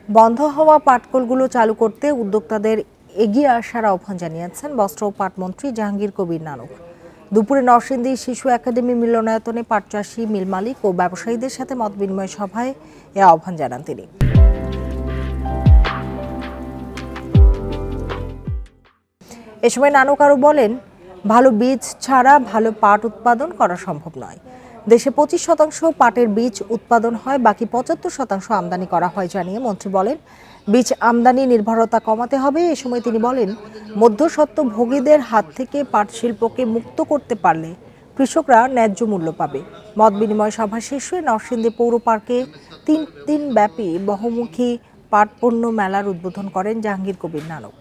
বন্ধ হওয়া পাটকলগুলো চালু করতে উদ্যোক্তাদের এগিয়ে আসার আহ্বান জানিয়েছেন বস্ত্র ও পাটমন্ত্রী জাহাঙ্গীর কবির নানক। দুপুরে নরসিংদী শিশু একাডেমি মিলনায়তনে পাট চাষি, মিল মালিক ও ব্যবসায়ীদের সাথে মতবিনিময় সভায় এ আহ্বান জানান তিনি। এ সময় নানক আরও বলেন, ভালো বীজ ছাড়া ভালো পাট উৎপাদন করা সম্ভব নয়। দেশে 25% পাটের বীজ উৎপাদন হয়, বাকি 75% আমদানি করা হয় জানিয়ে মন্ত্রী বলেন, বীজ আমদানি নির্ভরতা কমাতে হবে। এ সময় তিনি বলেন, মধ্যস্বত্বভোগীদের হাত থেকে পাট শিল্পকে মুক্ত করতে পারলে কৃষকরা ন্যায্য মূল্য পাবে। মত বিনিময় সভা শেষে নরসিংদী পৌর পার্কে 3 দিন ব্যাপী বহুমুখী পাট পণ্য মেলার উদ্বোধন করেন জাহাঙ্গীর কবির নানক।